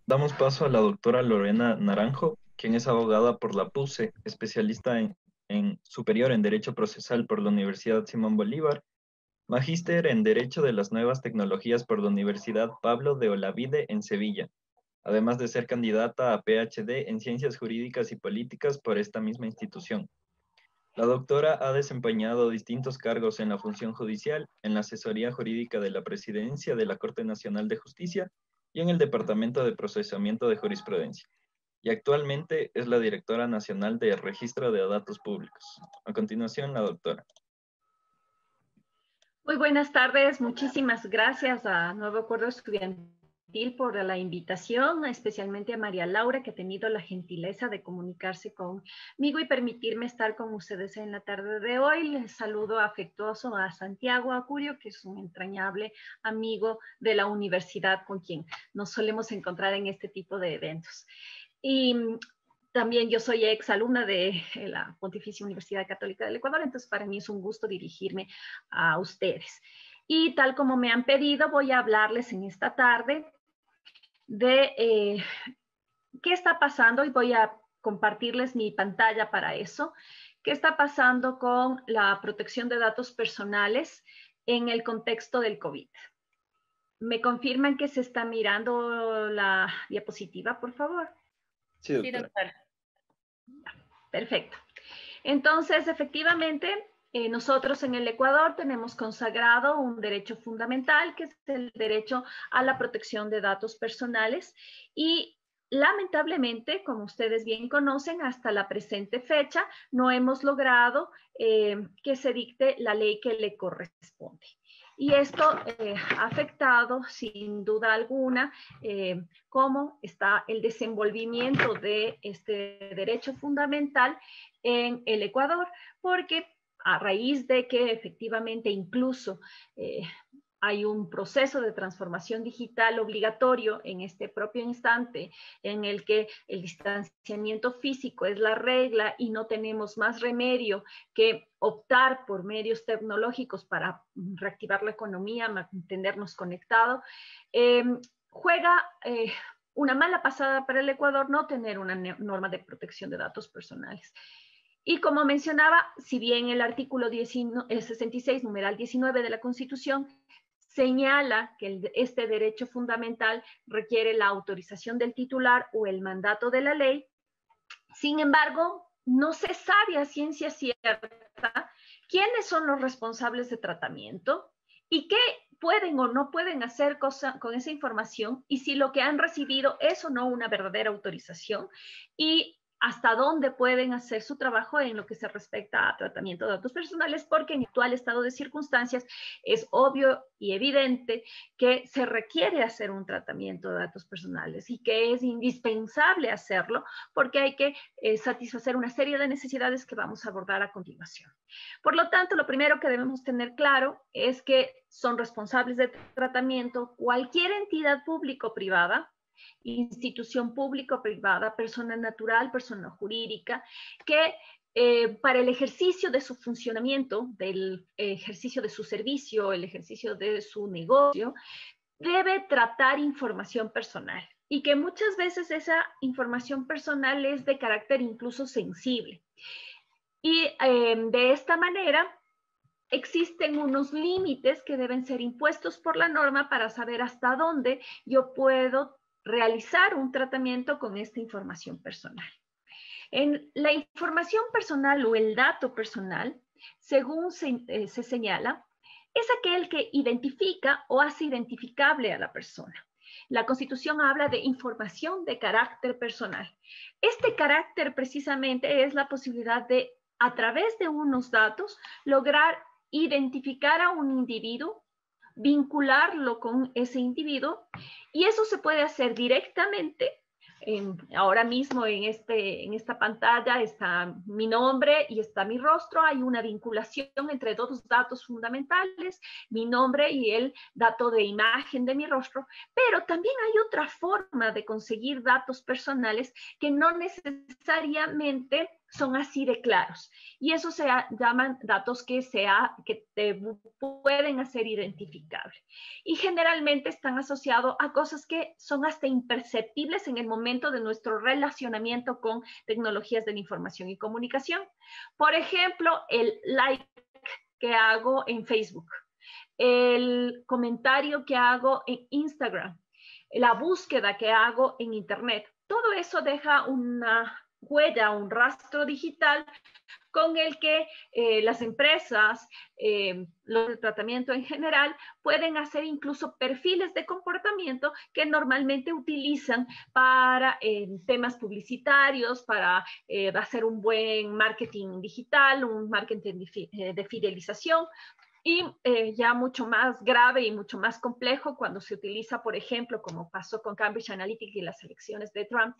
Damos paso a la doctora Lorena Naranjo, quien es abogada por la PUCE, especialista en superior en Derecho Procesal por la Universidad Simón Bolívar, magíster en Derecho de las Nuevas Tecnologías por la Universidad Pablo de Olavide en Sevilla, además de ser candidata a PhD en Ciencias Jurídicas y Políticas por esta misma institución. La doctora ha desempeñado distintos cargos en la función judicial, en la asesoría jurídica de la Presidencia de la Corte Nacional de Justicia y en el Departamento de Procesamiento de Jurisprudencia. Y actualmente es la directora nacional de Registro de Datos Públicos. A continuación, la doctora. Muy buenas tardes, muchísimas gracias a Nuevo Acuerdo Estudiantil por la invitación, especialmente a María Laura, que ha tenido la gentileza de comunicarse conmigo y permitirme estar con ustedes en la tarde de hoy. Les saludo afectuoso a Santiago Acurio, que es un entrañable amigo de la universidad con quien nos solemos encontrar en este tipo de eventos. Y también yo soy ex alumna de la Pontificia Universidad Católica del Ecuador, entonces para mí es un gusto dirigirme a ustedes. Y tal como me han pedido, voy a hablarles en esta tarde de qué está pasando y voy a compartirles mi pantalla para eso. ¿Qué está pasando con la protección de datos personales en el contexto del COVID? ¿Me confirman que se está mirando la diapositiva, por favor? Sí, doctora. Sí, doctora. Perfecto. Entonces, efectivamente, nosotros en el Ecuador tenemos consagrado un derecho fundamental, que es el derecho a la protección de datos personales, y lamentablemente, como ustedes bien conocen, hasta la presente fecha no hemos logrado que se dicte la ley que le corresponde. Y esto ha afectado, sin duda alguna, cómo está el desenvolvimiento de este derecho fundamental en el Ecuador, porque a raíz de que efectivamente incluso hay un proceso de transformación digital obligatorio en este propio instante en el que el distanciamiento físico es la regla y no tenemos más remedio que optar por medios tecnológicos para reactivar la economía, mantenernos conectados, juega una mala pasada para el Ecuador no tener una norma de protección de datos personales. Y como mencionaba, si bien el artículo 66, numeral 19 de la Constitución señala que este derecho fundamental requiere la autorización del titular o el mandato de la ley, sin embargo, no se sabe a ciencia cierta quiénes son los responsables de tratamiento y qué pueden o no pueden hacer con esa información y si lo que han recibido es o no una verdadera autorización y hasta dónde pueden hacer su trabajo en lo que se respecta a tratamiento de datos personales, porque en el actual estado de circunstancias es obvio y evidente que se requiere hacer un tratamiento de datos personales y que es indispensable hacerlo porque hay que satisfacer una serie de necesidades que vamos a abordar a continuación. Por lo tanto, lo primero que debemos tener claro es que son responsables de tratamiento cualquier entidad pública o privada, institución pública o privada, persona natural, persona jurídica, que para el ejercicio de su funcionamiento, del ejercicio de su servicio, el ejercicio de su negocio, debe tratar información personal y que muchas veces esa información personal es de carácter incluso sensible. Y de esta manera existen unos límites que deben ser impuestos por la norma para saber hasta dónde yo puedo realizar un tratamiento con esta información personal. En la información personal o el dato personal, según se señala, es aquel que identifica o hace identificable a la persona. La Constitución habla de información de carácter personal. Este carácter precisamente es la posibilidad de, a través de unos datos, lograr identificar a un individuo, vincularlo con ese individuo, y eso se puede hacer directamente. Ahora mismo en esta pantalla está mi nombre y está mi rostro. Hay una vinculación entre dos datos fundamentales, mi nombre y el dato de imagen de mi rostro, pero también hay otra forma de conseguir datos personales que no necesariamente son así de claros. Y eso se llaman datos que te pueden hacer identificable. Y generalmente están asociados a cosas que son hasta imperceptibles en el momento de nuestro relacionamiento con tecnologías de la información y comunicación. Por ejemplo, el like que hago en Facebook, el comentario que hago en Instagram, la búsqueda que hago en Internet. Todo eso deja una huella, un rastro digital con el que las empresas, los de tratamiento en general, pueden hacer incluso perfiles de comportamiento que normalmente utilizan para temas publicitarios, para hacer un buen marketing digital, un marketing de fidelización. Y ya mucho más grave y mucho más complejo cuando se utiliza, por ejemplo, como pasó con Cambridge Analytica y las elecciones de Trump,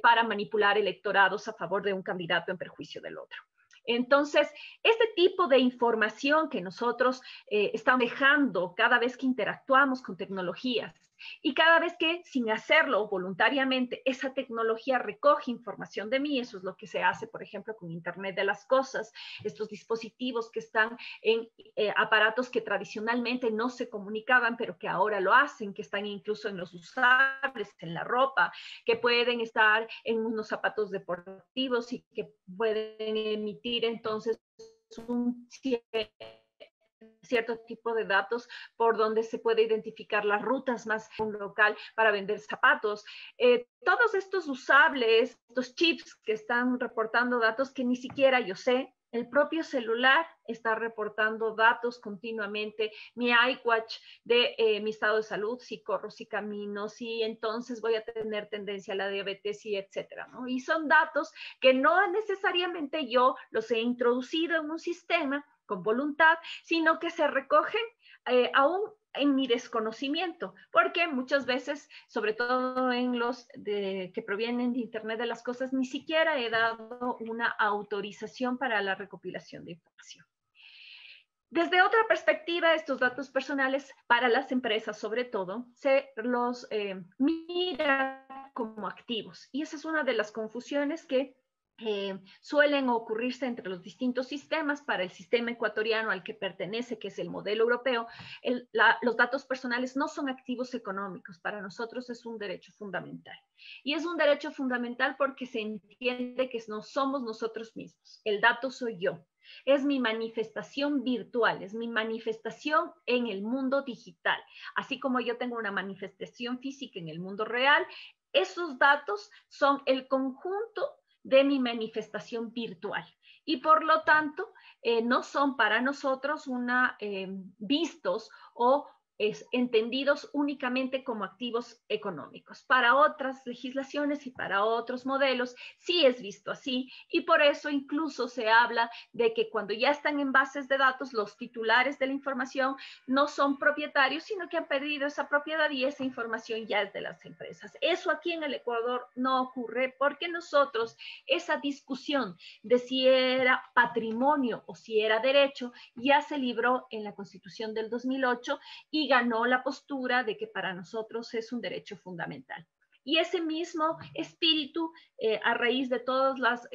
para manipular electorados a favor de un candidato en perjuicio del otro. Entonces, este tipo de información que nosotros estamos dejando cada vez que interactuamos con tecnologías y cada vez que, sin hacerlo voluntariamente, esa tecnología recoge información de mí, eso es lo que se hace, por ejemplo, con Internet de las Cosas, estos dispositivos que están en aparatos que tradicionalmente no se comunicaban, pero que ahora lo hacen, que están incluso en los usables, en la ropa, que pueden estar en unos zapatos deportivos y que pueden emitir entonces un cierto tipo de datos por donde se puede identificar las rutas más un local para vender zapatos. Todos estos usables, estos chips que están reportando datos que ni siquiera yo sé, el propio celular está reportando datos continuamente, mi iWatch de mi estado de salud, si corro, si camino, si entonces voy a tener tendencia a la diabetes y etcétera, ¿no? Y son datos que no necesariamente yo los he introducido en un sistema con voluntad, sino que se recogen aún en mi desconocimiento, porque muchas veces, sobre todo en los que provienen de Internet de las Cosas, ni siquiera he dado una autorización para la recopilación de información. Desde otra perspectiva, estos datos personales para las empresas, sobre todo, se los mira como activos. Y esa es una de las confusiones que suelen ocurrirse entre los distintos sistemas. Para el sistema ecuatoriano al que pertenece, que es el modelo europeo, los datos personales no son activos económicos. Para nosotros es un derecho fundamental. Y es un derecho fundamental porque se entiende que no somos nosotros mismos. El dato soy yo. Es mi manifestación virtual, es mi manifestación en el mundo digital. Así como yo tengo una manifestación física en el mundo real, esos datos son el conjunto de mi manifestación virtual. Y por lo tanto, no son para nosotros vistos o entendidos únicamente como activos económicos. Para otras legislaciones y para otros modelos sí es visto así, y por eso incluso se habla de que cuando ya están en bases de datos, los titulares de la información no son propietarios, sino que han perdido esa propiedad y esa información ya es de las empresas. Eso aquí en el Ecuador no ocurre porque nosotros esa discusión de si era patrimonio o si era derecho ya se libró en la Constitución del 2008 y ganó la postura de que para nosotros es un derecho fundamental. Y ese mismo espíritu, a raíz de todas las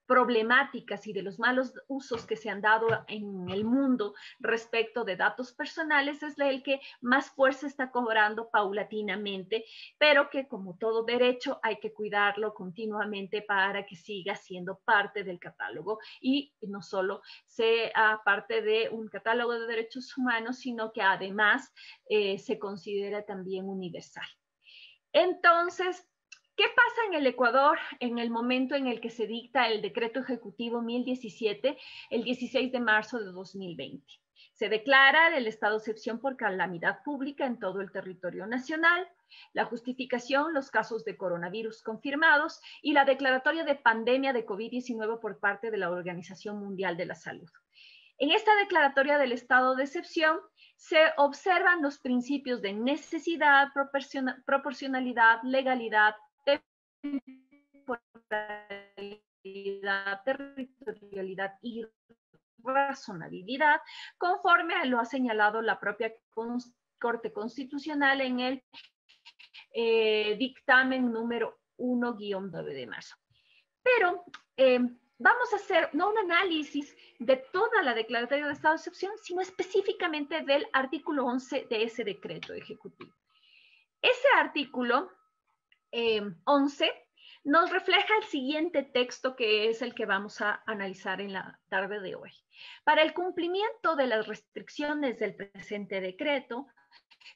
problemáticas y de los malos usos que se han dado en el mundo respecto de datos personales, es el que más fuerza está cobrando paulatinamente, pero que como todo derecho hay que cuidarlo continuamente para que siga siendo parte del catálogo y no solo sea parte de un catálogo de derechos humanos, sino que además se considera también universal. Entonces, ¿qué pasa en el Ecuador en el momento en el que se dicta el decreto ejecutivo 1017, el 16 de marzo de 2020? Se declara el estado de excepción por calamidad pública en todo el territorio nacional, la justificación, los casos de coronavirus confirmados y la declaratoria de pandemia de COVID-19 por parte de la Organización Mundial de la Salud. En esta declaratoria del estado de excepción se observan los principios de necesidad, proporcionalidad, legalidad, temporalidad, territorialidad y razonabilidad, conforme a lo ha señalado la propia Corte Constitucional en el dictamen número 1-9 de marzo. Pero vamos a hacer no un análisis de toda la declaratoria de estado de excepción, sino específicamente del artículo 11 de ese decreto ejecutivo. Ese artículo 11 nos refleja el siguiente texto, que es el que vamos a analizar en la tarde de hoy. Para el cumplimiento de las restricciones del presente decreto,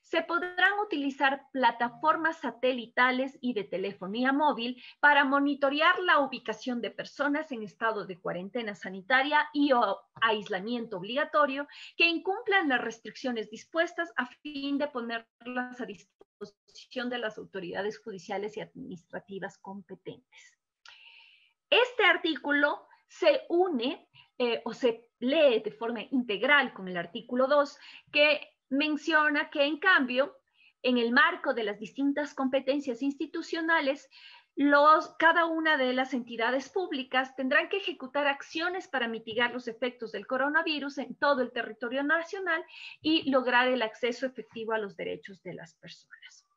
se podrán utilizar plataformas satelitales y de telefonía móvil para monitorear la ubicación de personas en estado de cuarentena sanitaria y o aislamiento obligatorio que incumplan las restricciones dispuestas a fin de ponerlas a disposición de las autoridades judiciales y administrativas competentes. Este artículo se une o se lee de forma integral con el artículo 2, que menciona que, en cambio, en el marco de las distintas competencias institucionales, cada una de las entidades públicas tendrán que ejecutar acciones para mitigar los efectos del coronavirus en todo el territorio nacional y lograr el acceso efectivo a los derechos de las personas.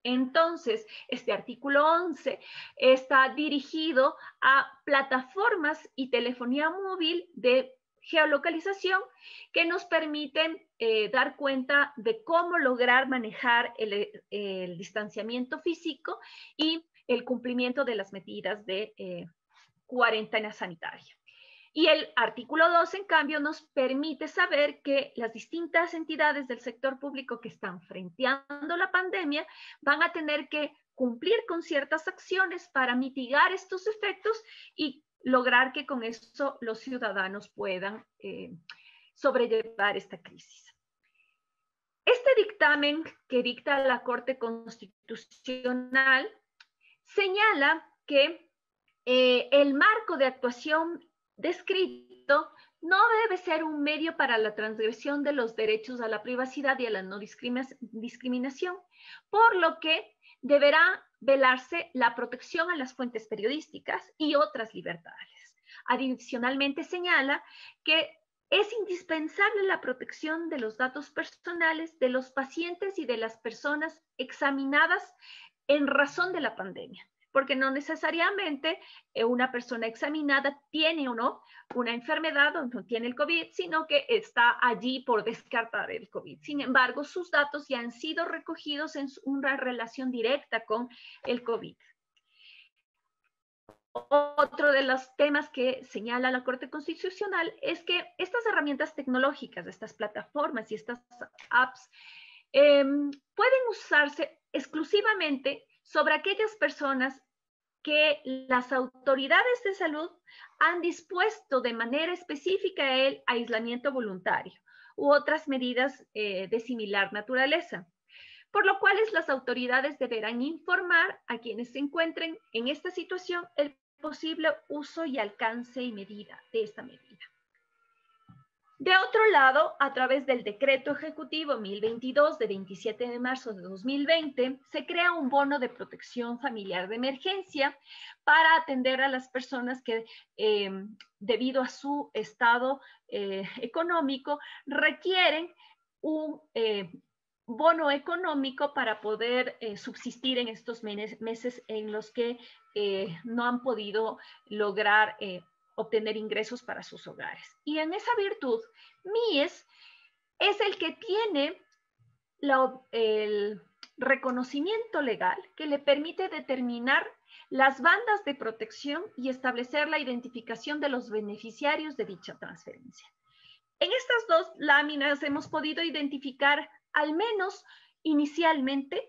Entonces, este artículo 11 está dirigido a plataformas y telefonía móvil de geolocalización que nos permiten dar cuenta de cómo lograr manejar el distanciamiento físico y el cumplimiento de las medidas de cuarentena sanitaria. Y el artículo 2, en cambio, nos permite saber que las distintas entidades del sector público que están frenteando la pandemia van a tener que cumplir con ciertas acciones para mitigar estos efectos y lograr que con eso los ciudadanos puedan sobrellevar esta crisis. Este dictamen que dicta la Corte Constitucional señala que el marco de actuación descrito no debe ser un medio para la transgresión de los derechos a la privacidad y a la no discriminación, por lo que deberá velarse la protección a las fuentes periodísticas y otras libertades. Adicionalmente señala que es indispensable la protección de los datos personales de los pacientes y de las personas examinadas en razón de la pandemia, porque no necesariamente una persona examinada tiene o no una enfermedad o no tiene el COVID, sino que está allí por descartar el COVID. Sin embargo, sus datos ya han sido recogidos en una relación directa con el COVID. Otro de los temas que señala la Corte Constitucional es que estas herramientas tecnológicas, estas plataformas y estas apps pueden usarse exclusivamente sobre aquellas personas que las autoridades de salud han dispuesto de manera específica el aislamiento voluntario u otras medidas de similar naturaleza, por lo cual las autoridades deberán informar a quienes se encuentren en esta situación el posible uso y alcance y medida de esta medida. De otro lado, a través del Decreto Ejecutivo 1022 de 27 de marzo de 2020, se crea un bono de protección familiar de emergencia para atender a las personas que, debido a su estado económico, requieren un bono económico para poder subsistir en estos meses en los que no han podido lograr obtener ingresos para sus hogares. Y en esa virtud, MIES es el que tiene el reconocimiento legal que le permite determinar las bandas de protección y establecer la identificación de los beneficiarios de dicha transferencia. En estas dos láminas hemos podido identificar al menos inicialmente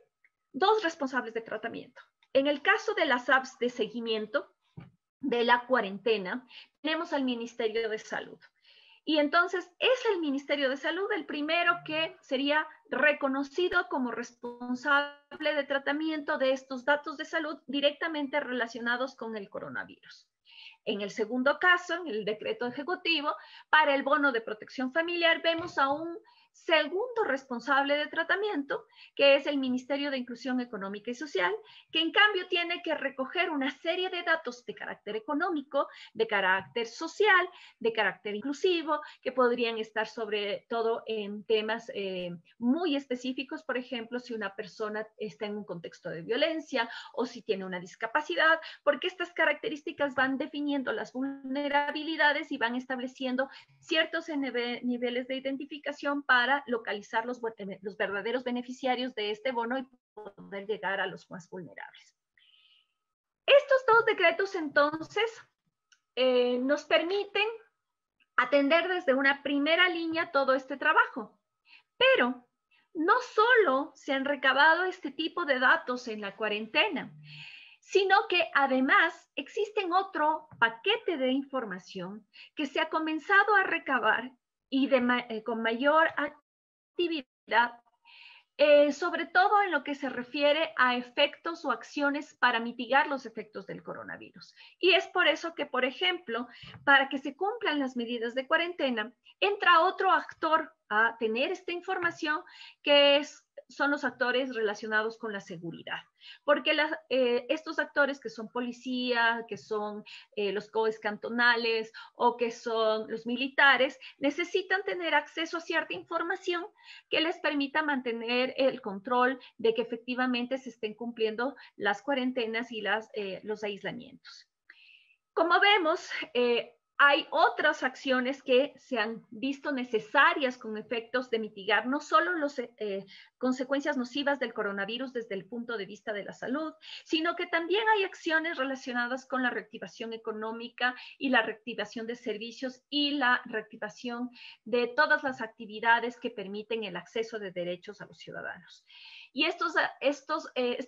dos responsables de tratamiento. En el caso de las apps de seguimiento de la cuarentena, tenemos al Ministerio de Salud. Y entonces es el Ministerio de Salud el primero que sería reconocido como responsable de tratamiento de estos datos de salud directamente relacionados con el coronavirus. En el segundo caso, en el decreto ejecutivo, para el bono de protección familiar, vemos a un segundo responsable de tratamiento, que es el Ministerio de Inclusión Económica y Social, que en cambio tiene que recoger una serie de datos de carácter económico, de carácter social, de carácter inclusivo, que podrían estar sobre todo en temas muy específicos, por ejemplo, si una persona está en un contexto de violencia o si tiene una discapacidad, porque estas características van definiendo las vulnerabilidades y van estableciendo ciertos niveles de identificación para localizar los verdaderos beneficiarios de este bono y poder llegar a los más vulnerables. Estos dos decretos, entonces, nos permiten atender desde una primera línea todo este trabajo. Pero no solo se han recabado este tipo de datos en la cuarentena, sino que además existen otro paquete de información que se ha comenzado a recabar y con mayor actividad, sobre todo en lo que se refiere a efectos o acciones para mitigar los efectos del coronavirus. Y es por eso que, por ejemplo, para que se cumplan las medidas de cuarentena, entra otro actor a tener esta información, que son los actores relacionados con la seguridad. Porque estos actores que son policía, que son los COEs cantonales o que son los militares, necesitan tener acceso a cierta información que les permita mantener el control de que efectivamente se estén cumpliendo las cuarentenas y los aislamientos. Como vemos, hay otras acciones que se han visto necesarias con efectos de mitigar no solo las consecuencias nocivas del coronavirus desde el punto de vista de la salud, sino que también hay acciones relacionadas con la reactivación económica y la reactivación de servicios y la reactivación de todas las actividades que permiten el acceso de derechos a los ciudadanos. Y esta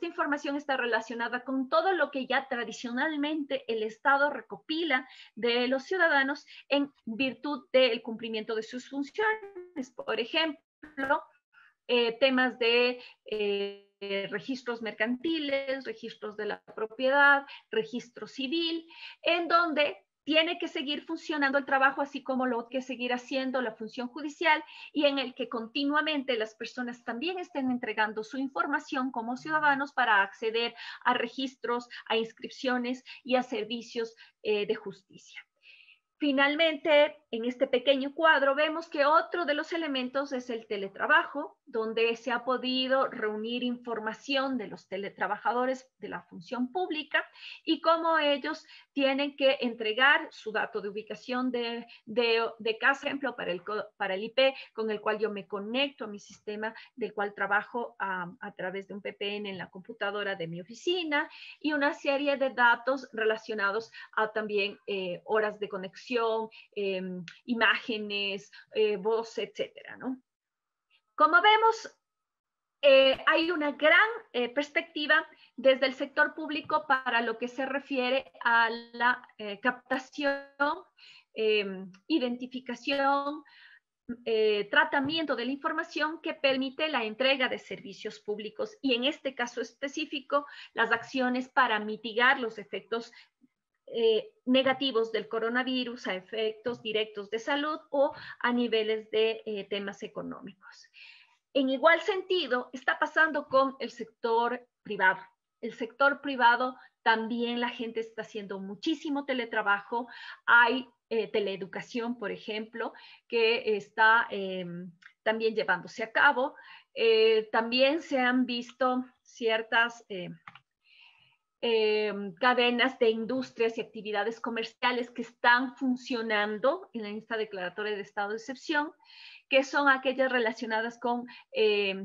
información está relacionada con todo lo que ya tradicionalmente el Estado recopila de los ciudadanos en virtud del cumplimiento de sus funciones. Por ejemplo, temas de registros mercantiles, registros de la propiedad, registro civil, en donde tiene que seguir funcionando el trabajo, así como lo que seguir haciendo la función judicial, y en el que continuamente las personas también estén entregando su información como ciudadanos para acceder a registros, a inscripciones y a servicios de justicia. Finalmente, en este pequeño cuadro vemos que otro de los elementos es el teletrabajo, donde se ha podido reunir información de los teletrabajadores de la función pública y cómo ellos tienen que entregar su dato de ubicación de casa, ejemplo, para el IP, con el cual yo me conecto a mi sistema, del cual trabajo a través de un VPN en la computadora de mi oficina, y una serie de datos relacionados a también horas de conexión, imágenes, voz, etcétera, ¿no? Como vemos, hay una gran perspectiva desde el sector público para lo que se refiere a la captación, identificación, tratamiento de la información que permite la entrega de servicios públicos y en este caso específico las acciones para mitigar los efectos negativos del coronavirus a efectos directos de salud o a niveles de temas económicos. En igual sentido, está pasando con el sector privado. El sector privado también la gente está haciendo muchísimo teletrabajo. Hay teleeducación, por ejemplo, que está también llevándose a cabo. También se han visto ciertas cadenas de industrias y actividades comerciales que están funcionando en esta declaratoria de estado de excepción, que son aquellas relacionadas con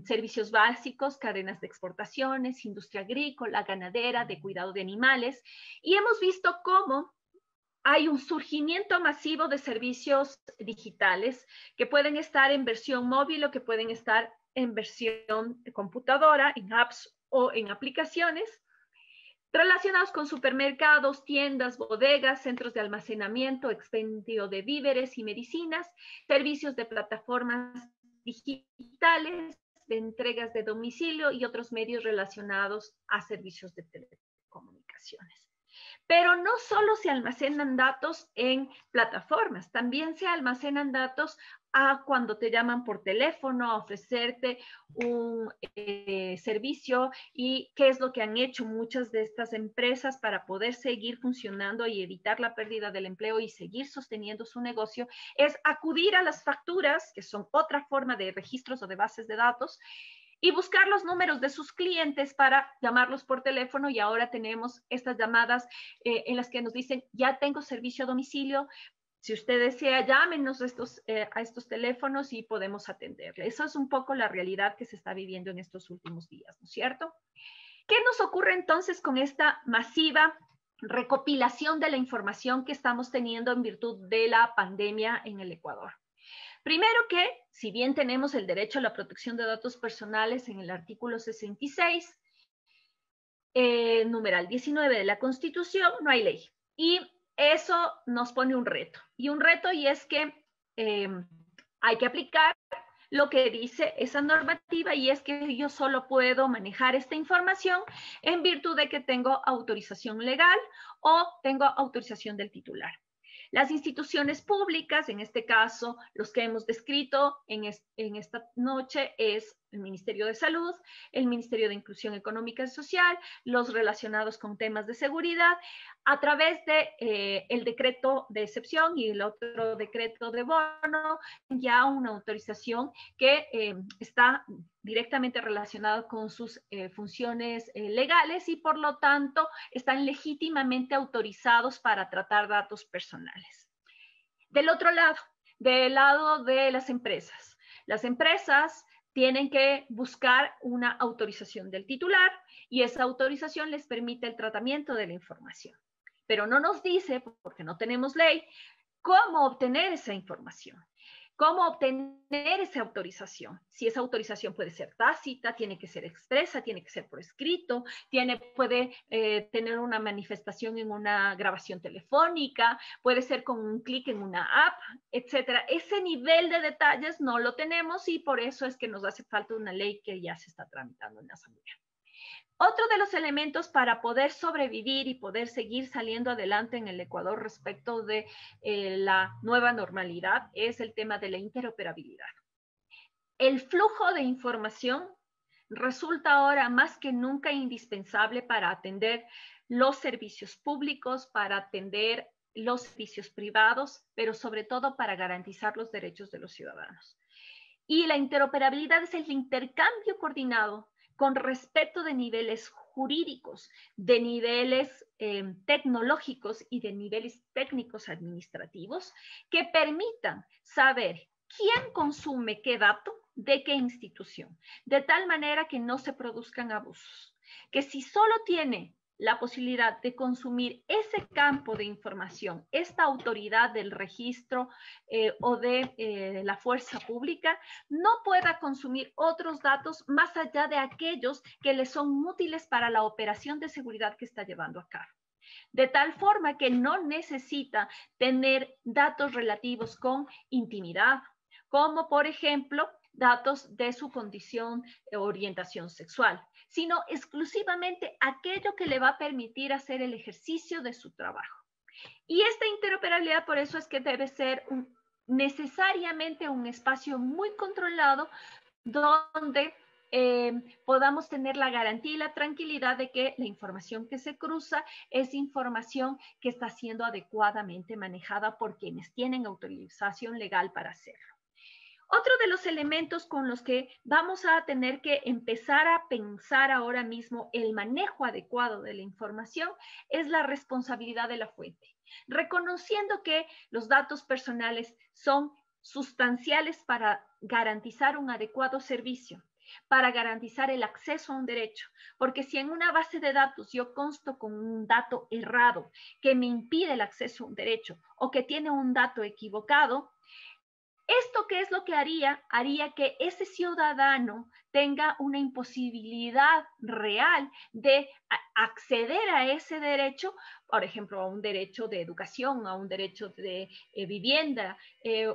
servicios básicos, cadenas de exportaciones, industria agrícola, ganadera, de cuidado de animales, y hemos visto cómo hay un surgimiento masivo de servicios digitales que pueden estar en versión móvil o que pueden estar en versión de computadora, en apps o en aplicaciones, relacionados con supermercados, tiendas, bodegas, centros de almacenamiento, expendio de víveres y medicinas, servicios de plataformas digitales, de entregas de domicilio y otros medios relacionados a servicios de telecomunicaciones. Pero no solo se almacenan datos en plataformas, también se almacenan datos a cuando te llaman por teléfono a ofrecerte un servicio y qué es lo que han hecho muchas de estas empresas para poder seguir funcionando y evitar la pérdida del empleo y seguir sosteniendo su negocio, es acudir a las facturas, que son otra forma de registros o de bases de datos, y buscar los números de sus clientes para llamarlos por teléfono. Y ahora tenemos estas llamadas en las que nos dicen, ya tengo servicio a domicilio, si usted desea, llámenos a estos teléfonos y podemos atenderle. Esa es un poco la realidad que se está viviendo en estos últimos días, ¿no es cierto? ¿Qué nos ocurre entonces con esta masiva recopilación de la información que estamos teniendo en virtud de la pandemia en el Ecuador? Primero que, si bien tenemos el derecho a la protección de datos personales en el artículo 66, numeral 19 de la Constitución, no hay ley. Y eso nos pone un reto. Y es que hay que aplicar lo que dice esa normativa, y es que yo solo puedo manejar esta información en virtud de que tengo autorización legal o tengo autorización del titular. Las instituciones públicas, en este caso, los que hemos descrito en esta noche es el Ministerio de Salud, el Ministerio de Inclusión Económica y Social, los relacionados con temas de seguridad, a través de el decreto de excepción y el otro decreto de bono, ya una autorización que está directamente relacionada con sus funciones legales y por lo tanto están legítimamente autorizados para tratar datos personales. Del otro lado, del lado de las empresas tienen que buscar una autorización del titular y esa autorización les permite el tratamiento de la información. Pero no nos dice, porque no tenemos ley, cómo obtener esa información. ¿Cómo obtener esa autorización? Si esa autorización puede ser tácita, tiene que ser expresa, tiene que ser por escrito, puede tener una manifestación en una grabación telefónica, puede ser con un clic en una app, etcétera. Ese nivel de detalles no lo tenemos y por eso es que nos hace falta una ley que ya se está tramitando en la Asamblea. Otro de los elementos para poder sobrevivir y poder seguir saliendo adelante en el Ecuador respecto de la nueva normalidad es el tema de la interoperabilidad. El flujo de información resulta ahora más que nunca indispensable para atender los servicios públicos, para atender los servicios privados, pero sobre todo para garantizar los derechos de los ciudadanos. Y la interoperabilidad es el intercambio coordinado con respeto de niveles jurídicos, de niveles tecnológicos y de niveles técnicos administrativos que permitan saber quién consume qué dato, de qué institución, de tal manera que no se produzcan abusos. Que si solo tiene la posibilidad de consumir ese campo de información, esta autoridad del registro o de la fuerza pública, no pueda consumir otros datos más allá de aquellos que le son útiles para la operación de seguridad que está llevando a cabo. De tal forma que no necesita tener datos relativos con intimidad, como por ejemplo datos de su condición o orientación sexual, sino exclusivamente aquello que le va a permitir hacer el ejercicio de su trabajo. Y esta interoperabilidad por eso es que debe ser necesariamente un espacio muy controlado donde podamos tener la garantía y la tranquilidad de que la información que se cruza es información que está siendo adecuadamente manejada por quienes tienen autorización legal para hacerlo. Otro de los elementos con los que vamos a tener que empezar a pensar ahora mismo el manejo adecuado de la información es la responsabilidad de la fuente, reconociendo que los datos personales son sustanciales para garantizar un adecuado servicio, para garantizar el acceso a un derecho, porque si en una base de datos yo consto con un dato errado que me impide el acceso a un derecho o que tiene un dato equivocado, ¿esto qué es lo que haría? Haría que ese ciudadano tenga una imposibilidad real de acceder a ese derecho, por ejemplo, a un derecho de educación, a un derecho de vivienda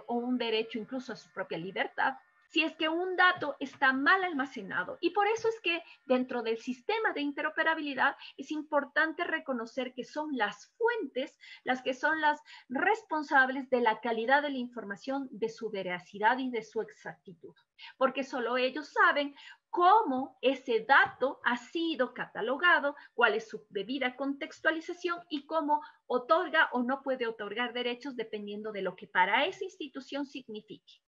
o un derecho incluso a su propia libertad, si es que un dato está mal almacenado. Y por eso es que dentro del sistema de interoperabilidad es importante reconocer que son las fuentes las que son las responsables de la calidad de la información, de su veracidad y de su exactitud, porque solo ellos saben cómo ese dato ha sido catalogado, cuál es su debida contextualización y cómo otorga o no puede otorgar derechos dependiendo de lo que para esa institución signifique.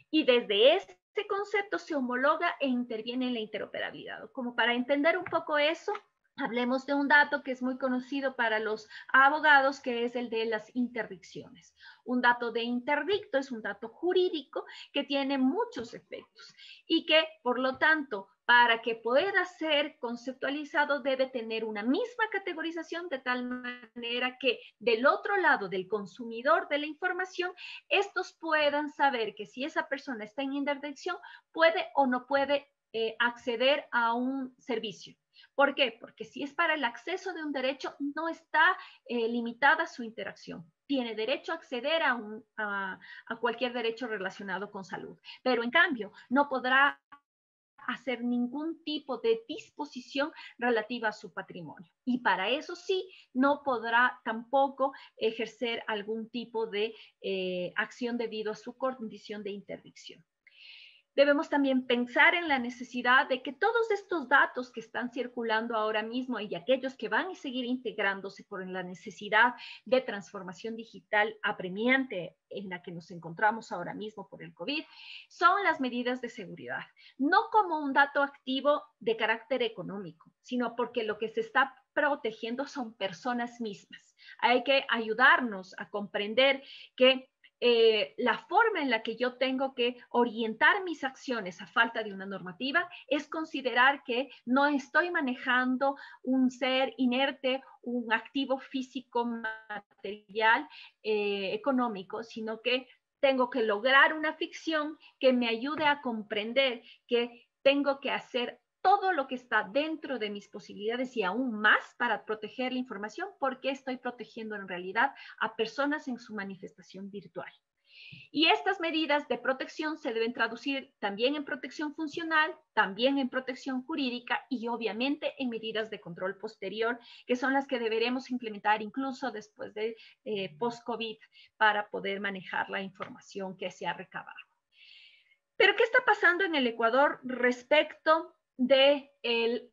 Y desde ese concepto se homologa e interviene en la interoperabilidad. Como para entender un poco eso, hablemos de un dato que es muy conocido para los abogados, que es el de las interdicciones. Un dato de interdicto es un dato jurídico que tiene muchos efectos y que, por lo tanto, para que pueda ser conceptualizado debe tener una misma categorización de tal manera que del otro lado del consumidor de la información, estos puedan saber que si esa persona está en interdicción, puede o no puede acceder a un servicio. ¿Por qué? Porque si es para el acceso de un derecho, no está limitada su interacción. Tiene derecho a acceder a cualquier derecho relacionado con salud. Pero en cambio, no podrá hacer ningún tipo de disposición relativa a su patrimonio. Y para eso sí, no podrá tampoco ejercer algún tipo de acción debido a su condición de interdicción. Debemos también pensar en la necesidad de que todos estos datos que están circulando ahora mismo y aquellos que van a seguir integrándose por la necesidad de transformación digital apremiante en la que nos encontramos ahora mismo por el COVID, son las medidas de seguridad. No como un dato activo de carácter económico, sino porque lo que se está protegiendo son personas mismas. Hay que ayudarnos a comprender que la forma en la que yo tengo que orientar mis acciones a falta de una normativa es considerar que no estoy manejando un ser inerte, un activo físico, material, económico, sino que tengo que lograr una ficción que me ayude a comprender que tengo que hacer todo lo que está dentro de mis posibilidades y aún más para proteger la información, porque estoy protegiendo en realidad a personas en su manifestación virtual. Y estas medidas de protección se deben traducir también en protección funcional, también en protección jurídica y obviamente en medidas de control posterior, que son las que deberemos implementar incluso después de post-COVID para poder manejar la información que se ha recabado. Pero, ¿qué está pasando en el Ecuador respecto del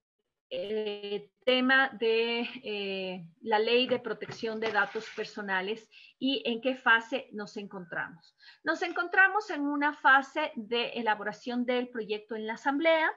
tema de la ley de protección de datos personales y en qué fase nos encontramos? Nos encontramos en una fase de elaboración del proyecto en la Asamblea.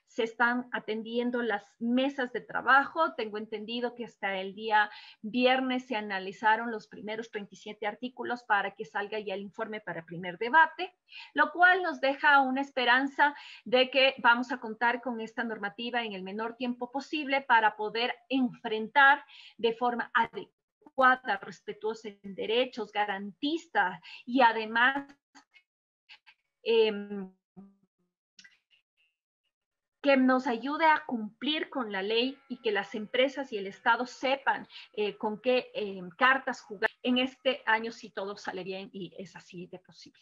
Se están atendiendo las mesas de trabajo. Tengo entendido que hasta el día viernes se analizaron los primeros 37 artículos para que salga ya el informe para primer debate, lo cual nos deja una esperanza de que vamos a contar con esta normativa en el menor tiempo posible para poder enfrentar de forma adecuada, respetuosa en derechos, garantista y además que nos ayude a cumplir con la ley y que las empresas y el Estado sepan con qué cartas jugar en este año si todo sale bien y es así de posible.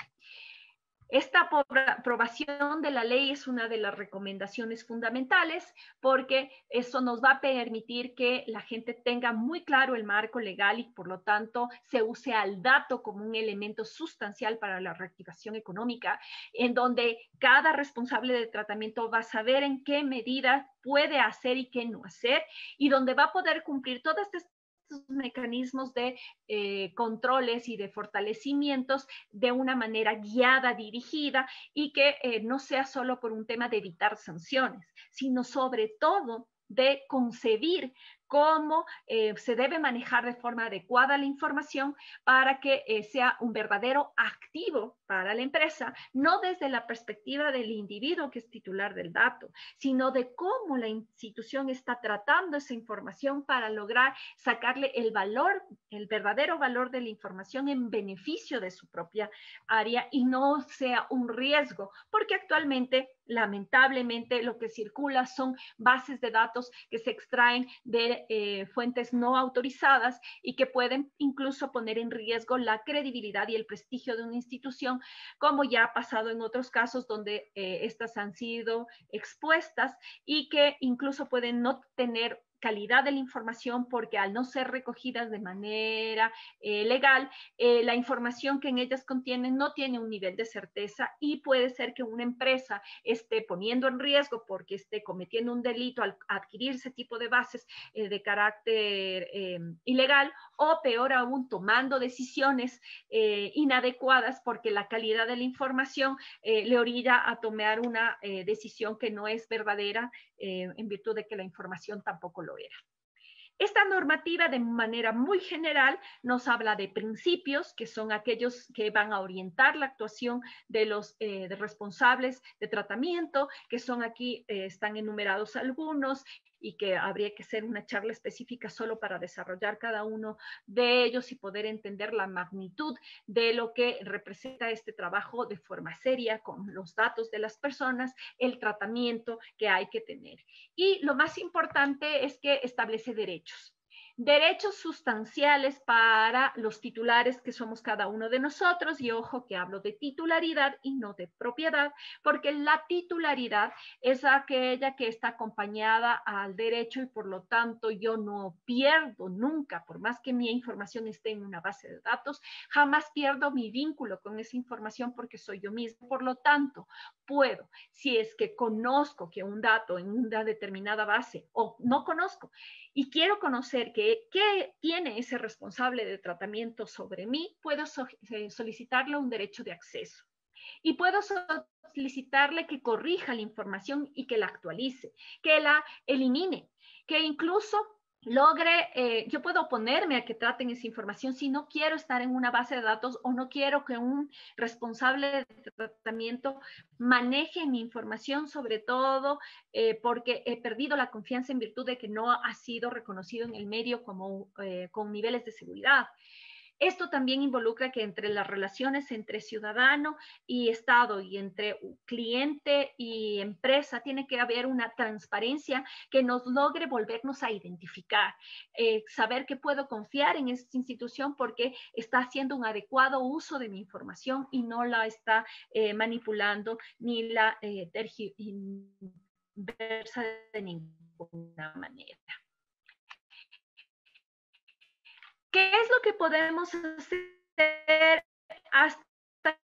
Esta aprobación de la ley es una de las recomendaciones fundamentales porque eso nos va a permitir que la gente tenga muy claro el marco legal y por lo tanto se use al dato como un elemento sustancial para la reactivación económica, en donde cada responsable de tratamiento va a saber en qué medida puede hacer y qué no hacer y donde va a poder cumplir todas estas mecanismos de controles y de fortalecimientos de una manera guiada, dirigida y que no sea solo por un tema de evitar sanciones, sino sobre todo de concebir cómo se debe manejar de forma adecuada la información para que sea un verdadero activo para la empresa, no desde la perspectiva del individuo que es titular del dato, sino de cómo la institución está tratando esa información para lograr sacarle el valor, el verdadero valor de la información en beneficio de su propia área y no sea un riesgo, porque actualmente lamentablemente lo que circula son bases de datos que se extraen de de fuentes no autorizadas y que pueden incluso poner en riesgo la credibilidad y el prestigio de una institución, como ya ha pasado en otros casos donde estas han sido expuestas y que incluso pueden no tener calidad de la información porque al no ser recogidas de manera legal, la información que en ellas contienen no tiene un nivel de certeza y puede ser que una empresa esté poniendo en riesgo porque esté cometiendo un delito al adquirir ese tipo de bases de carácter ilegal o peor aún tomando decisiones inadecuadas porque la calidad de la información le orilla a tomar una decisión que no es verdadera en virtud de que la información tampoco lo era. Esta normativa de manera muy general nos habla de principios, que son aquellos que van a orientar la actuación de los de responsables de tratamiento, que son aquí, están enumerados algunos y que habría que hacer una charla específica solo para desarrollar cada uno de ellos y poder entender la magnitud de lo que representa este trabajo de forma seria con los datos de las personas, el tratamiento que hay que tener. Y lo más importante es que establece derechos. Derechos sustanciales para los titulares que somos cada uno de nosotros, y ojo que hablo de titularidad y no de propiedad, porque la titularidad es aquella que está acompañada al derecho y por lo tanto yo no pierdo nunca, por más que mi información esté en una base de datos, jamás pierdo mi vínculo con esa información porque soy yo mismo. Por lo tanto, puedo, si es que conozco que un dato en una determinada base o no conozco y quiero conocer qué tiene ese responsable de tratamiento sobre mí, puedo solicitarle un derecho de acceso. Y puedo solicitarle que corrija la información y que la actualice, que la elimine, que incluso logre, yo puedo oponerme a que traten esa información si no quiero estar en una base de datos o no quiero que un responsable de tratamiento maneje mi información, sobre todo porque he perdido la confianza en virtud de que no ha sido reconocido en el medio como con niveles de seguridad. Esto también involucra que entre las relaciones entre ciudadano y Estado y entre cliente y empresa tiene que haber una transparencia que nos logre volvernos a identificar, saber que puedo confiar en esta institución porque está haciendo un adecuado uso de mi información y no la está manipulando ni la tergiversa de ninguna manera. ¿Qué es lo que podemos hacer hasta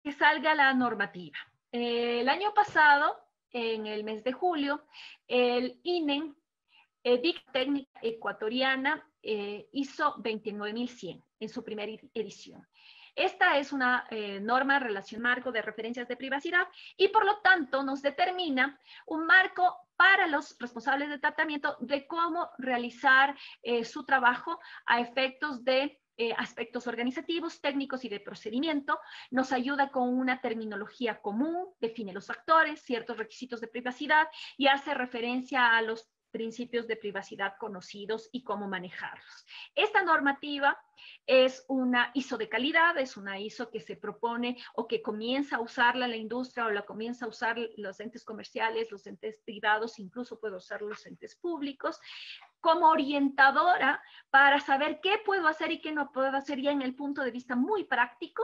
que salga la normativa? El año pasado, en el mes de julio, el INE, Dicta Técnica Ecuatoriana, hizo 29.100 en su primera edición. Esta es una norma de relación marco de referencias de privacidad y por lo tanto nos determina un marco para los responsables de tratamiento de cómo realizar su trabajo a efectos de aspectos organizativos, técnicos y de procedimiento. Nos ayuda con una terminología común, define los actores, ciertos requisitos de privacidad y hace referencia a los principios de privacidad conocidos y cómo manejarlos. Esta normativa es una ISO de calidad, es una ISO que se propone o que comienza a usarla la industria o la comienza a usar los entes comerciales, los entes privados, incluso puedo usar los entes públicos, como orientadora para saber qué puedo hacer y qué no puedo hacer ya en el punto de vista muy práctico,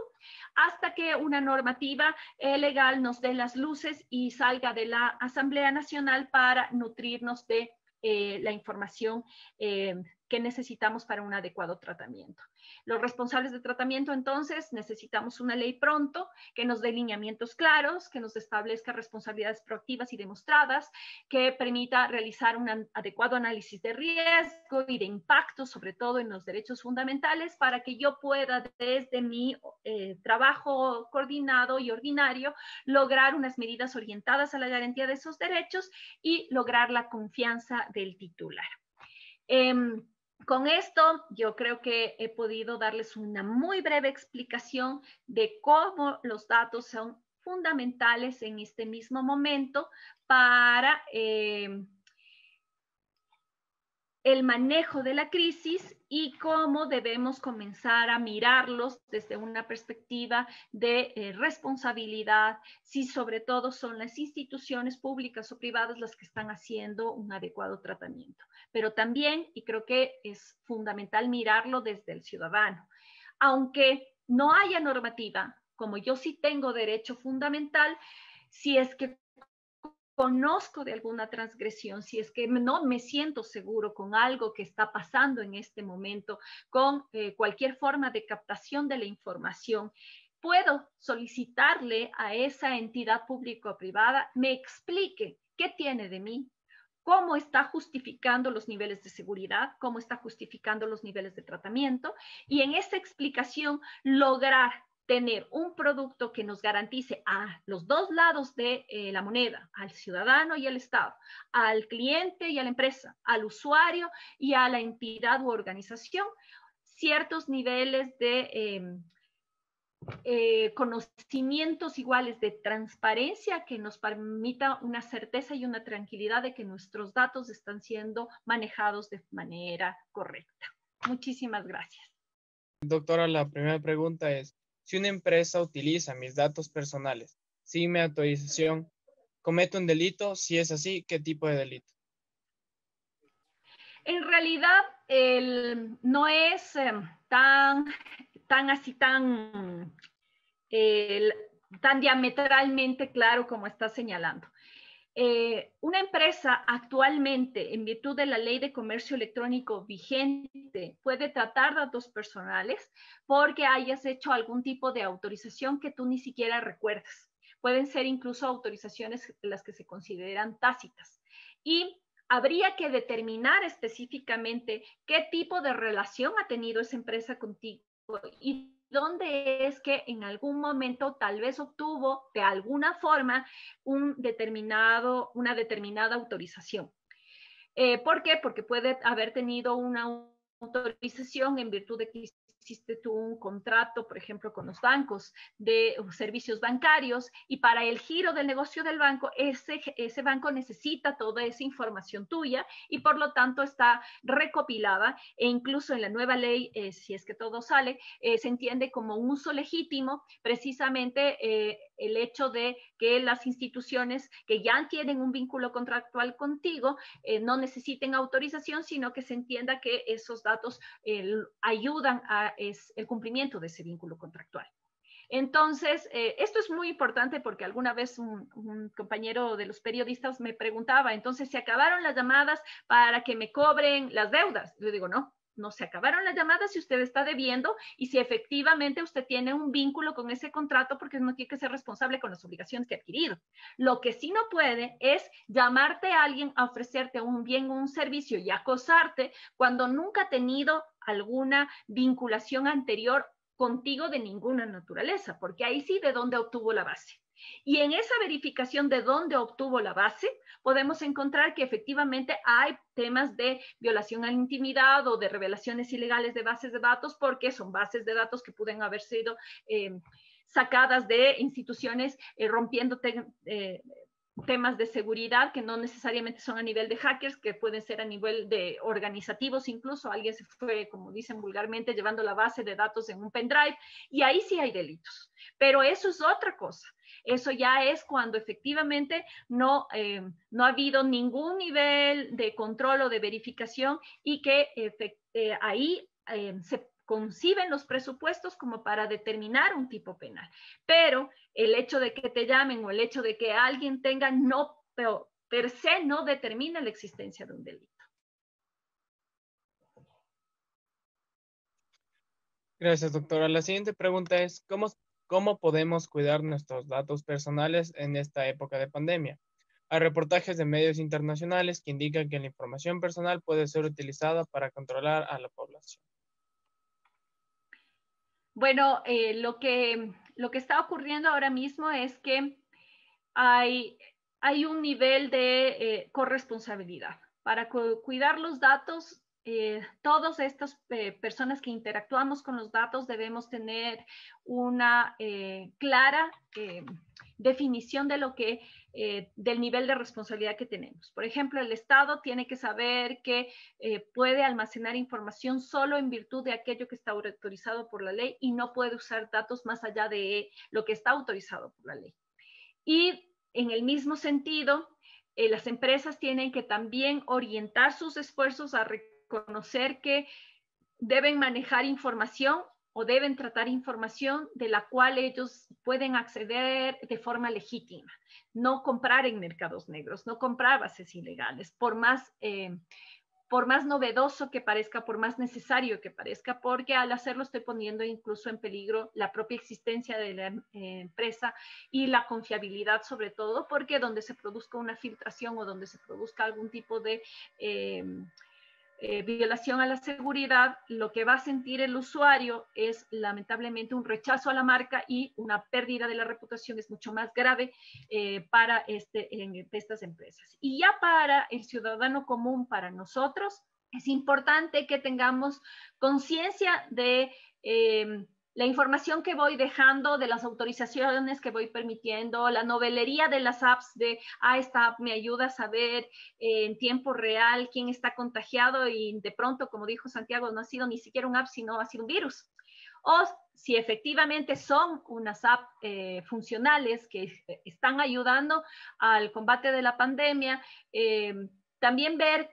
hasta que una normativa legal nos dé las luces y salga de la Asamblea Nacional para nutrirnos de la información que necesitamos para un adecuado tratamiento. Los responsables de tratamiento, entonces, necesitamos una ley pronto que nos dé lineamientos claros, que nos establezca responsabilidades proactivas y demostradas, que permita realizar un adecuado análisis de riesgo y de impacto, sobre todo en los derechos fundamentales, para que yo pueda, desde mi trabajo coordinado y ordinario, lograr unas medidas orientadas a la garantía de esos derechos y lograr la confianza del titular. Con esto, yo creo que he podido darles una muy breve explicación de cómo los datos son fundamentales en este mismo momento para el manejo de la crisis y cómo debemos comenzar a mirarlos desde una perspectiva de responsabilidad, si sobre todo son las instituciones públicas o privadas las que están haciendo un adecuado tratamiento. Pero también, y creo que es fundamental mirarlo desde el ciudadano, aunque no haya normativa, como yo sí tengo derecho fundamental, si es que conozco de alguna transgresión, si es que no me siento seguro con algo que está pasando en este momento, con cualquier forma de captación de la información, puedo solicitarle a esa entidad pública o privada me explique qué tiene de mí, cómo está justificando los niveles de seguridad, cómo está justificando los niveles de tratamiento, y en esa explicación lograr tener un producto que nos garantice a los dos lados de la moneda, al ciudadano y al Estado, al cliente y a la empresa, al usuario y a la entidad u organización, ciertos niveles de conocimientos iguales de transparencia que nos permita una certeza y una tranquilidad de que nuestros datos están siendo manejados de manera correcta. Muchísimas gracias. Doctora, la primera pregunta es, si una empresa utiliza mis datos personales sin mi autorización, ¿comete un delito? Si es así, ¿qué tipo de delito? En realidad, no es tan diametralmente claro como está señalando. Una empresa actualmente, en virtud de la ley de comercio electrónico vigente, puede tratar datos personales porque hayas hecho algún tipo de autorización que tú ni siquiera recuerdas. Pueden ser incluso autorizaciones las que se consideran tácitas. Y habría que determinar específicamente qué tipo de relación ha tenido esa empresa contigo y dónde es que en algún momento tal vez obtuvo de alguna forma una determinada autorización. ¿Por qué? Porque puede haber tenido una autorización en virtud de que hiciste tú un contrato, por ejemplo, con los bancos de servicios bancarios, y para el giro del negocio del banco, ese banco necesita toda esa información tuya y por lo tanto está recopilada, e incluso en la nueva ley, si es que todo sale, se entiende como un uso legítimo precisamente el hecho de que las instituciones que ya tienen un vínculo contractual contigo no necesiten autorización, sino que se entienda que esos datos ayudan a el cumplimiento de ese vínculo contractual. Entonces, esto es muy importante porque alguna vez un compañero de los periodistas me preguntaba, entonces, ¿se acabaron las llamadas para que me cobren las deudas? Yo digo, no se acabaron las llamadas si usted está debiendo y si efectivamente usted tiene un vínculo con ese contrato, porque no tiene que ser responsable con las obligaciones que ha adquirido. Lo que sí no puede es llamarte a alguien a ofrecerte un bien o un servicio y acosarte cuando nunca ha tenido alguna vinculación anterior contigo de ninguna naturaleza, porque ahí sí de dónde obtuvo la base. Y en esa verificación de dónde obtuvo la base, podemos encontrar que efectivamente hay temas de violación a la intimidad o de revelaciones ilegales de bases de datos, porque son bases de datos que pueden haber sido sacadas de instituciones rompiendo temas de seguridad que no necesariamente son a nivel de hackers, que pueden ser a nivel de organizativos, incluso alguien se fue, como dicen vulgarmente, llevando la base de datos en un pendrive, y ahí sí hay delitos. Pero eso es otra cosa. Eso ya es cuando efectivamente no ha habido ningún nivel de control o de verificación y que ahí se conciben los presupuestos como para determinar un tipo penal. Pero el hecho de que te llamen o el hecho de que alguien tenga, pero per se no determina la existencia de un delito. Gracias, doctora. La siguiente pregunta es, ¿cómo podemos cuidar nuestros datos personales en esta época de pandemia? Hay reportajes de medios internacionales que indican que la información personal puede ser utilizada para controlar a la población. Bueno, lo que está ocurriendo ahora mismo es que hay un nivel de corresponsabilidad. Para cuidar los datos, todas estas personas que interactuamos con los datos debemos tener una clara definición de lo que, del nivel de responsabilidad que tenemos. Por ejemplo, el Estado tiene que saber que puede almacenar información solo en virtud de aquello que está autorizado por la ley y no puede usar datos más allá de lo que está autorizado por la ley. Y en el mismo sentido, las empresas tienen que también orientar sus esfuerzos a reconocer que deben manejar información o deben tratar información de la cual ellos pueden acceder de forma legítima. No comprar en mercados negros, no comprar bases ilegales, por más novedoso que parezca, por más necesario que parezca, porque al hacerlo estoy poniendo incluso en peligro la propia existencia de la empresa y la confiabilidad, sobre todo, porque donde se produzca una filtración o donde se produzca algún tipo de violación a la seguridad, lo que va a sentir el usuario es lamentablemente un rechazo a la marca y una pérdida de la reputación es mucho más grave para estas empresas. Y ya para el ciudadano común, para nosotros, es importante que tengamos conciencia de la información que voy dejando, de las autorizaciones que voy permitiendo, la novelería de las apps de, esta app me ayuda a saber en tiempo real quién está contagiado y de pronto, como dijo Santiago, no ha sido ni siquiera un app, sino ha sido un virus. O si efectivamente son unas apps funcionales que están ayudando al combate de la pandemia, también ver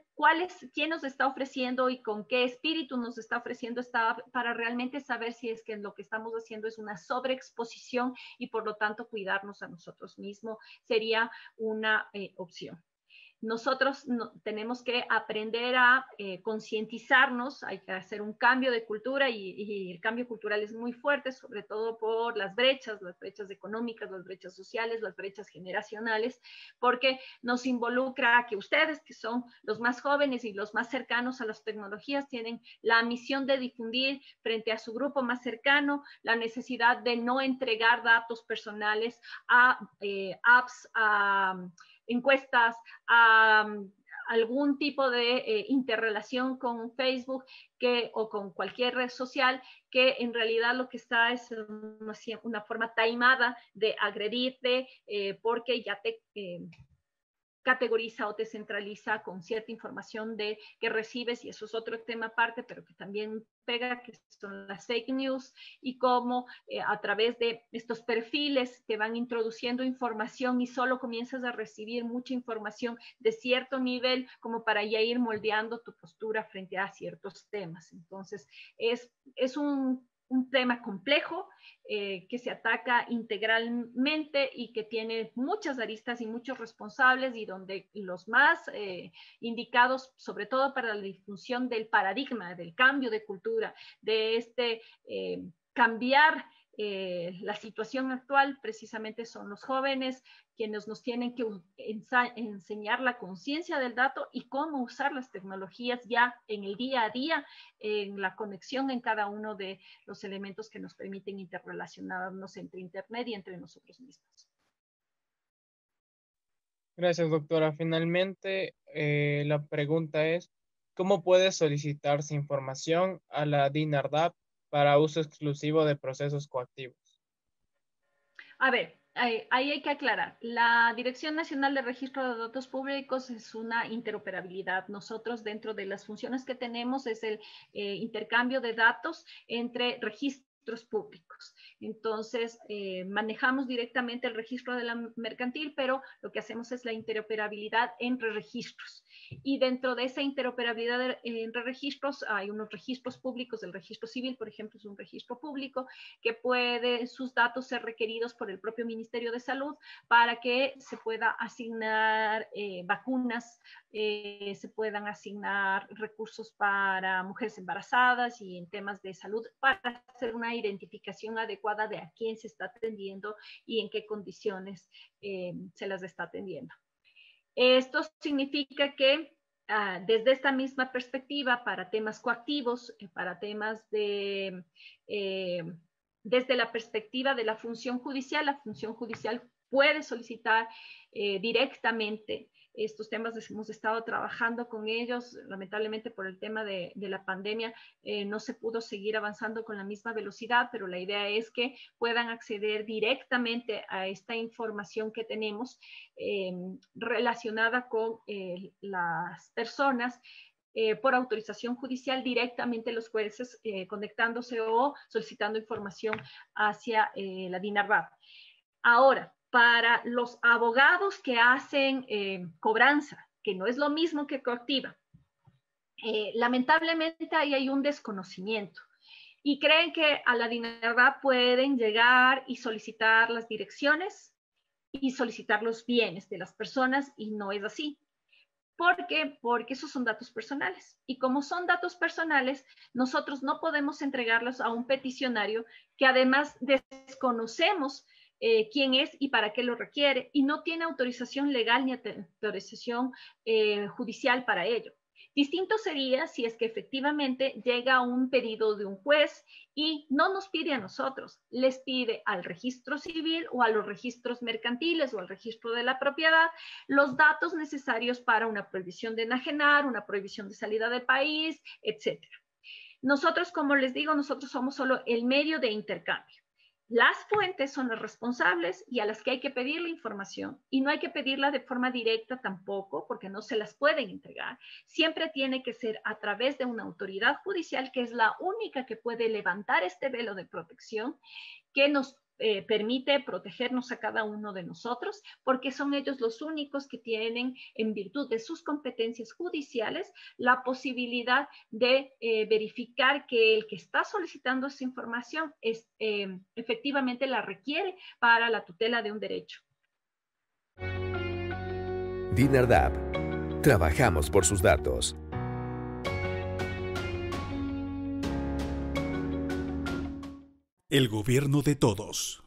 quién nos está ofreciendo y con qué espíritu nos está ofreciendo esta app para realmente saber si es que lo que estamos haciendo es una sobreexposición y por lo tanto cuidarnos a nosotros mismos sería una opción. Nosotros tenemos que aprender a concientizarnos, hay que hacer un cambio de cultura y el cambio cultural es muy fuerte, sobre todo por las brechas económicas, las brechas sociales, las brechas generacionales, porque nos involucra a que ustedes, que son los más jóvenes y los más cercanos a las tecnologías, tienen la misión de difundir frente a su grupo más cercano la necesidad de no entregar datos personales a apps, a encuestas, a algún tipo de interrelación con Facebook o con cualquier red social que en realidad lo que está es una forma taimada de agredirte porque ya te categoriza o te centraliza con cierta información que recibes, y eso es otro tema aparte, pero que también pega, que son las fake news, y cómo a través de estos perfiles te van introduciendo información y solo comienzas a recibir mucha información de cierto nivel como para ya ir moldeando tu postura frente a ciertos temas. Entonces, es un tema complejo que se ataca integralmente y que tiene muchas aristas y muchos responsables, y donde los más indicados, sobre todo para la difusión del paradigma, del cambio de cultura, de cambiar la situación actual, precisamente son los jóvenes quienes nos tienen que enseñar la conciencia del dato y cómo usar las tecnologías ya en el día a día, en la conexión en cada uno de los elementos que nos permiten interrelacionarnos entre Internet y entre nosotros mismos. Gracias, doctora. Finalmente, la pregunta es, ¿cómo puede solicitarse información a la DINARDAP para uso exclusivo de procesos coactivos? A ver, ahí hay que aclarar. La Dirección Nacional de Registro de Datos Públicos es una interoperabilidad. Nosotros, dentro de las funciones que tenemos, es el intercambio de datos entre registros públicos. Entonces, manejamos directamente el registro de la mercantil, pero lo que hacemos es la interoperabilidad entre registros. Y dentro de esa interoperabilidad entre registros hay unos registros públicos. El registro civil, por ejemplo, es un registro público que puede sus datos ser requeridos por el propio Ministerio de Salud para que se pueda asignar vacunas, se puedan asignar recursos para mujeres embarazadas y en temas de salud para hacer una identificación adecuada de a quién se está atendiendo y en qué condiciones se las está atendiendo. Esto significa que desde esta misma perspectiva, para temas coactivos, para temas desde la perspectiva de la función judicial puede solicitar directamente estos temas. Hemos estado trabajando con ellos. Lamentablemente por el tema de la pandemia no se pudo seguir avanzando con la misma velocidad, pero la idea es que puedan acceder directamente a esta información que tenemos relacionada con las personas por autorización judicial, directamente los jueces conectándose o solicitando información hacia la DINARVAP. Ahora, para los abogados que hacen cobranza, que no es lo mismo que coactiva, lamentablemente ahí hay un desconocimiento y creen que a la DINARVAP pueden llegar y solicitar las direcciones y solicitar los bienes de las personas, y no es así. ¿Por qué? Porque esos son datos personales. Y como son datos personales, nosotros no podemos entregarlos a un peticionario que además desconocemos quién es y para qué lo requiere, y no tiene autorización legal ni autorización judicial para ello. Distinto sería si es que efectivamente llega un pedido de un juez y no nos pide a nosotros, les pide al registro civil o a los registros mercantiles o al registro de la propiedad los datos necesarios para una prohibición de enajenar, una prohibición de salida del país, etc. Nosotros, como les digo, nosotros somos solo el medio de intercambio. Las fuentes son las responsables y a las que hay que pedir la información, y no hay que pedirla de forma directa tampoco, porque no se las pueden entregar. Siempre tiene que ser a través de una autoridad judicial, que es la única que puede levantar este velo de protección que nos permite protegernos a cada uno de nosotros, porque son ellos los únicos que tienen, en virtud de sus competencias judiciales, la posibilidad de verificar que el que está solicitando esa información efectivamente la requiere para la tutela de un derecho. DINARDAP. Trabajamos por sus datos. El gobierno de todos.